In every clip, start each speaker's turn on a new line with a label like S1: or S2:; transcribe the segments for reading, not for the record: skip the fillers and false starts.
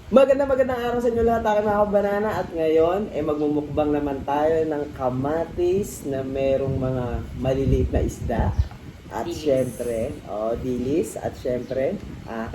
S1: Magandang araw sa inyo lahat, aking mga banana. At ngayon, magmumukbang naman tayo ng kamatis na merong mga maliliit na isda. At
S2: Dilis.
S1: syempre, dilis. At syempre,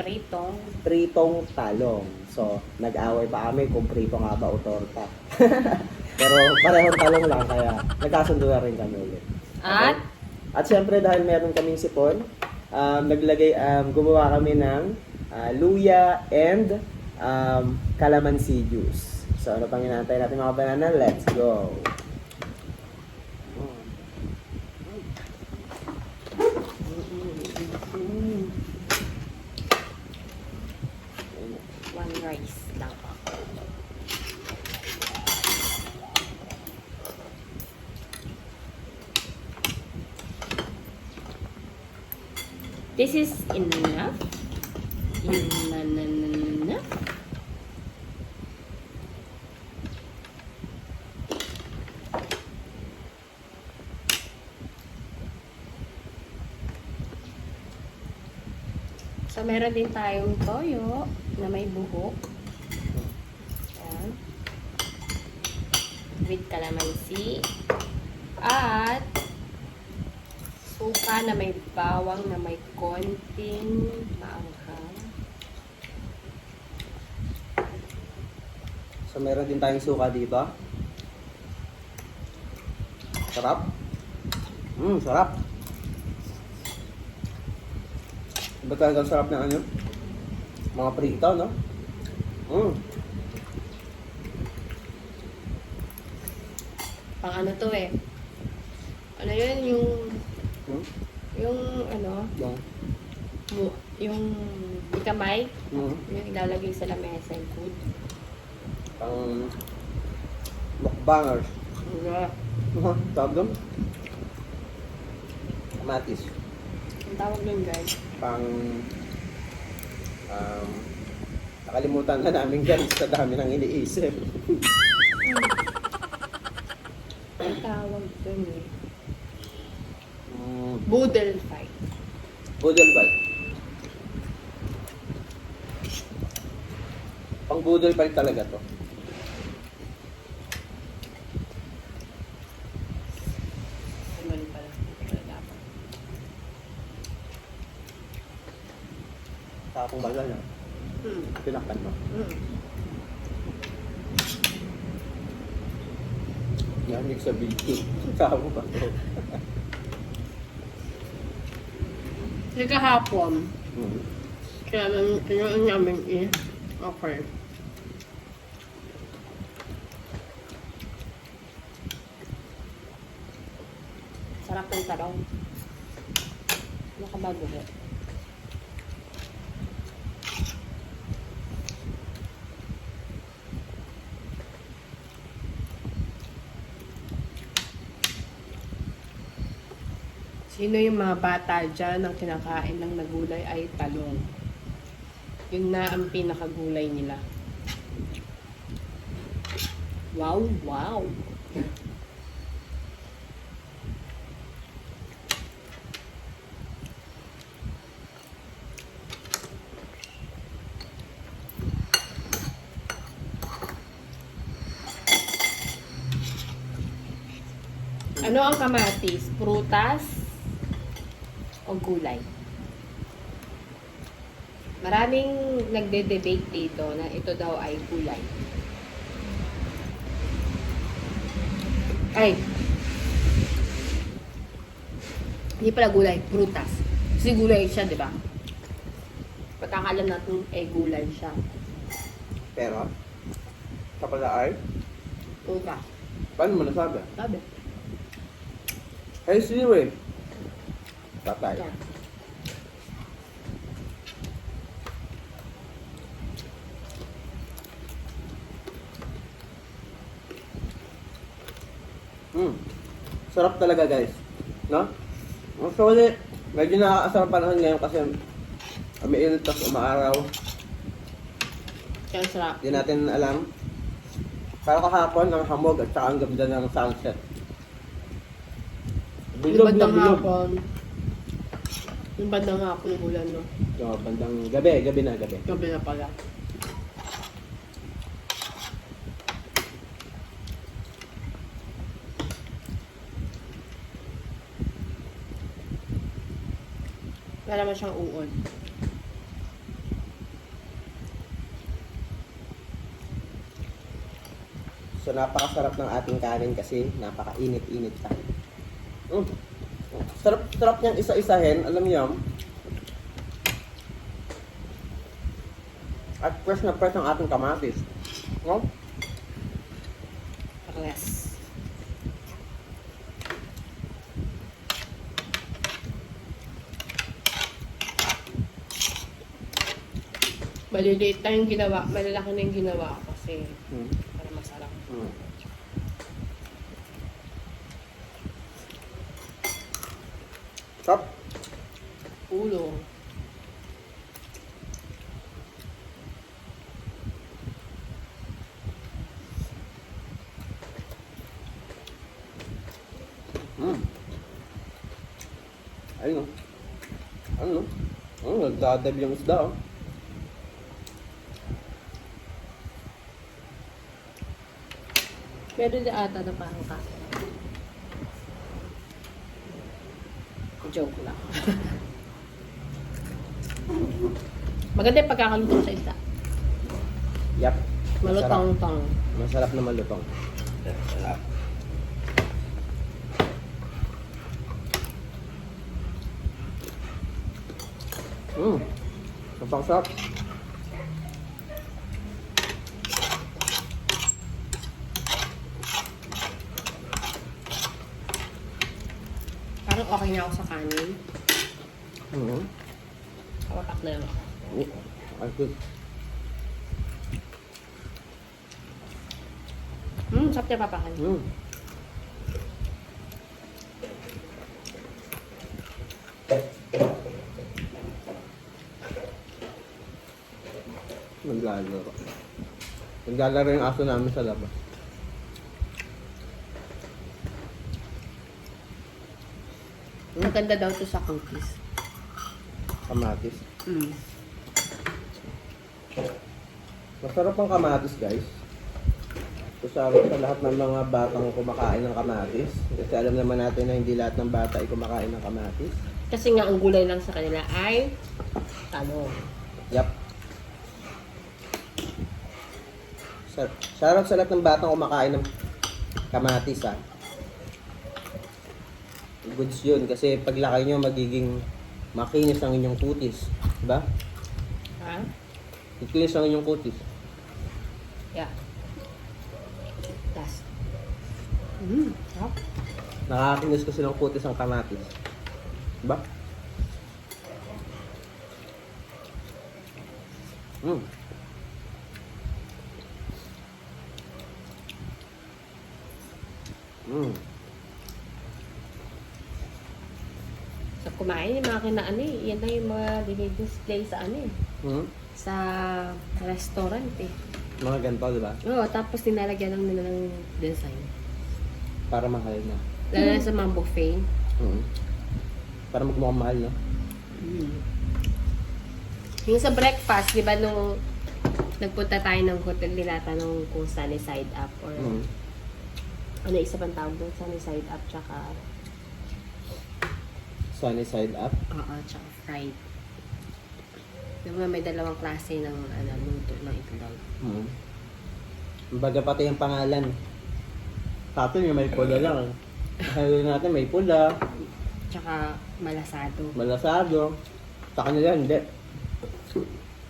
S2: Pritong.
S1: pritong talong. So, nag-away pa kami kung prito nga ba o torta. Pero parehong talong lang, kaya nagkasundo na rin kami ulit.
S2: At?
S1: At syempre, dahil meron kaming sipon, gumawa kami ng luya and calamansi juice. So, ano pang inaantay natin mga banana? Let's go!
S2: One rice lang ako. This is enough. Enough. So, meron din tayong toyo na may buhok. Ayan. With calamansi. At suka na may bawang na may konting maanghang.
S1: So, meron din tayong suka dito. Sarap. Sarap. Iba talagang sarap ng ano? Mga prito, no?
S2: Pang ano to eh. Ano yun? Yung ano?
S1: Yung.
S2: Yung ikamay.
S1: Mm.
S2: Yung ilalagay sa lamesa yung food.
S1: Pang mukbangers.
S2: Yeah.
S1: Tawag doon? Kamatis.
S2: Ang tawag nun guys.
S1: Pang nakalimutan na namin guys sa dami ng iniisip.
S2: Ang tawag dun eh.
S1: Mm.
S2: Boodle fight.
S1: Budol bite. Pang budol bite talaga to.
S2: Mali pala. Hindi pala dapat.
S1: Tapong bagal na. Tinakpan mo. Yanig sa video. Sabo ba to?
S2: Kasi kahapon,
S1: Mm.
S2: kaya namin eh. Okay. Sarap ng talong. Nakabago mo. Sino yung mga bata dyan ang kinakain ng nagulay ay talong. Yun na ang pinakagulay nila. Wow, wow. Ano ang kamatis? Prutas o gulay? Maraming nagde-debate dito na ito daw ay gulay. Ay! Hindi pala gulay, prutas. Kasi gulay siya, di ba? Pagkakalam natin, gulay siya.
S1: Pero, sa pala ay,
S2: Prutas.
S1: paano mo nasabi?
S2: Sabi.
S1: Ay, zero eh. Tatay.
S2: Yan.
S1: Sarap talaga guys. No? Actually, medyo nakakasarap panahon ngayon kasi umiinit tapos umaaraw.
S2: Kaya sarap.
S1: Hindi natin alam. Para kahapon ang hamog at saka ang ganda ng sunset. Bilog na
S2: Yung bandang
S1: bilog.
S2: hapon. Yung bandang hapon yung ulan, no?
S1: So, bandang gabi na gabi.
S2: Gabi na pala. Para naman siyang uod.
S1: So napakasarap ng ating kanin kasi napakainit-init pa. Sarap niyang isa-isahin, alam niyo. At fresh na fresh ang ating kamatis. No?
S2: Yes. Maliliit na yung ginawa. Malalaki na yung ginawa ko kasi para masarap.
S1: Sarap.
S2: Ulo.
S1: Ayun. Ano? Nagdadab yung isda, oh.
S2: Meron na ata na parang kaso. Joke lang. Maganda yung pagkakalutong sa isda.
S1: Yep.
S2: Malutong-tong.
S1: Masarap na malutong. Sarap. Napakasarap.
S2: Parang okay na ako sa kanin. Kawapak na lang ako.
S1: Good.
S2: Sarap niya papakan.
S1: Naglalaro. Naglalaro yung aso namin sa labas.
S2: Maganda daw to sa cookies.
S1: Kamatis.
S2: Mm.
S1: Masarap ang kamatis, guys. Masarap sa lahat ng mga batang kumakain ng kamatis. Kasi alam naman natin na hindi lahat ng bata ay kumakain ng kamatis.
S2: Kasi nga ang gulay lang sa kanila ay talong.
S1: Yep. Sarap sa lahat ng batang kumakain ng kamatis, ha. Goods yun. Kasi paglaki nyo, magiging makinis ang inyong kutis. Diba?
S2: Ha?
S1: Ikinis ang inyong kutis.
S2: Yeah. Das. Sarap.
S1: Nakakinis kasi ng kutis ang kamatis. Diba?
S2: So, kumain yung mga kinaano eh. Yan na yung mga dinidisplay sa ano eh. Sa restaurant eh.
S1: Mga ganito, diba?
S2: Oo, tapos nilalagyan lang nila ng design.
S1: Para mahal na.
S2: Lalo na sa mga buffet.
S1: Para magmukhang mahal, no?
S2: Yung sa breakfast, di ba nung nagpunta tayo ng hotel, tinatanong kung sunny side up or ano isa pang tawag doon? Sunny side up tsaka
S1: Sunny side up.
S2: oo, tsaka fried. Diba may dalawang klase ng luto ng itlog.
S1: Kumbaga pati yung pangalan. Sa atin yung may pula lang. Sabi natin may pula,
S2: Tsaka malasado.
S1: malasado. Sa kanila hindi.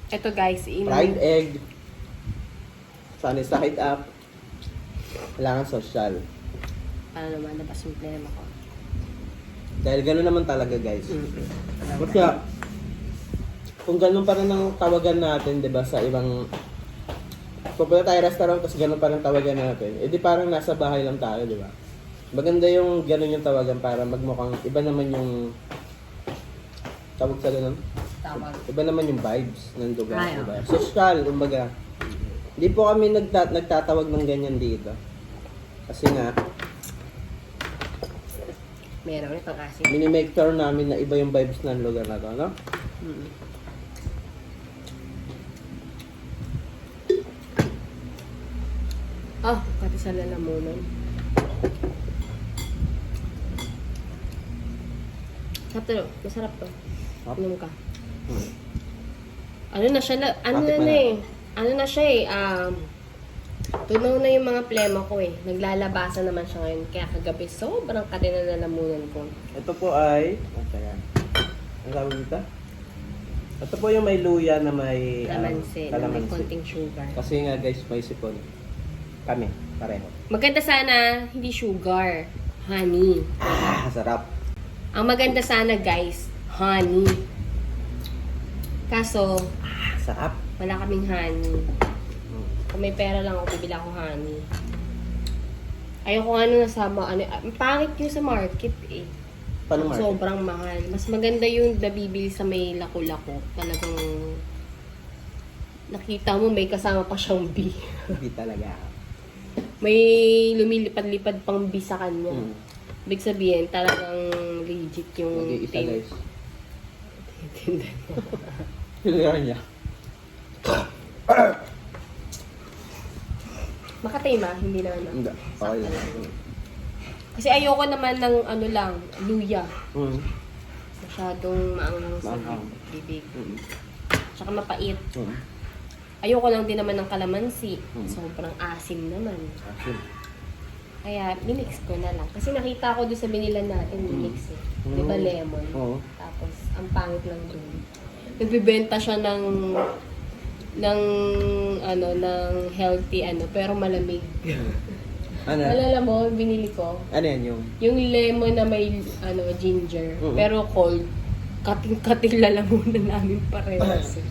S2: Ito guys,
S1: Fried egg. Sunny side up. Kailangan social.
S2: Paano naman nabas yung problema ko?
S1: Dahil gano'n naman talaga, guys. Kasi kung gano'n pa rin ang tawagan natin, di ba, sa ibang pupunta tayo restaurant tapos gano'n pa rin tawagan natin, edi parang nasa bahay lang tayo, di ba? Maganda yung gano'n yung tawagan para magmukhang iba naman yung tawag sa gano'n.
S2: Tawag.
S1: Iba naman yung vibes ng lugar,
S2: Ay,
S1: di ba? Social, kumbaga. Hindi po kami nagtatawag ng ganyan dito. Kasi nga,
S2: Meron ulit ang asin.
S1: mini-make sure namin na iba yung vibes ng lugar na to, no?
S2: Oh, pati sa lalamunan. Sarap to. Masarap to.
S1: Sarap.
S2: Inom ka.
S1: Hmm.
S2: Ano na siya, ano
S1: Matik
S2: na
S1: na
S2: eh. Ano na siya eh, tunaw na yung mga plema ko eh. Naglalabasan naman siya ngayon. Kaya kagabi, sobrang kati na nalamunan ko.
S1: Ito po ay... Teka. Ang tawag dito? Ito po yung may luya na may...
S2: Kalamansi, na may konting sugar.
S1: Kasi nga guys, may sipon. Kami, pareho.
S2: Maganda sana, hindi sugar. Honey.
S1: Sarap.
S2: Ang maganda sana guys, honey. Kaso,
S1: Sarap.
S2: wala kaming honey. Kung may pera lang ako, bibila ako honey. Ayoko ano nasama, pangit yung sa market eh.
S1: Paano market?
S2: Sobrang mahal. Mas maganda yung nabibili sa may lako-lako. Talagang nakita mo may kasama pa siyang bee.
S1: Hindi talaga.
S2: May lumilipad-lipad pang bee sa kanya.
S1: Hmm.
S2: Ibig sabihin, talagang legit yung
S1: Nag-iisa
S2: thing.
S1: guys. Kailangan niya.
S2: Makatay ma, hindi naman.
S1: Hindi. Okay lang.
S2: Kasi ayoko naman ng ano lang, luya.
S1: Mm.
S2: Masyadong maanghang sa
S1: Maanghang.
S2: bibig.
S1: Mm.
S2: Tsaka mapait.
S1: Mm.
S2: Ayoko lang din naman ng kalamansi.
S1: Mm.
S2: Sobrang asim naman.
S1: Asin.
S2: Kaya, minix ko na lang. Kasi nakita ko doon sa binilan natin, minix eh.
S1: Mm.
S2: Di ba lemon?
S1: Oo.
S2: Tapos, ang pangit lang doon. Nagbibenta siya ng healthy pero malamig.
S1: Ano?
S2: Alala mo, binili ko.
S1: Ano yan yung?
S2: Yung lemon na may ginger,
S1: Mm.
S2: pero cold. Kating-kating lalamunan namin parehas.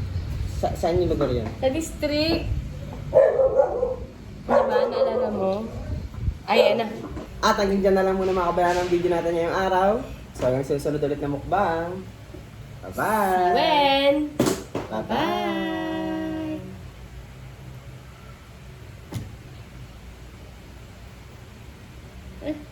S1: Saan yung lugar yan?
S2: Sa district. Diba? Naalala mo? Ay, na.
S1: At hanggang dyan na lang muna mga kabayan ng video natin ngayong araw. So hanggang susunod ulit na mukbang. Bye-bye!
S2: When?
S1: Bye-bye!
S2: Bye!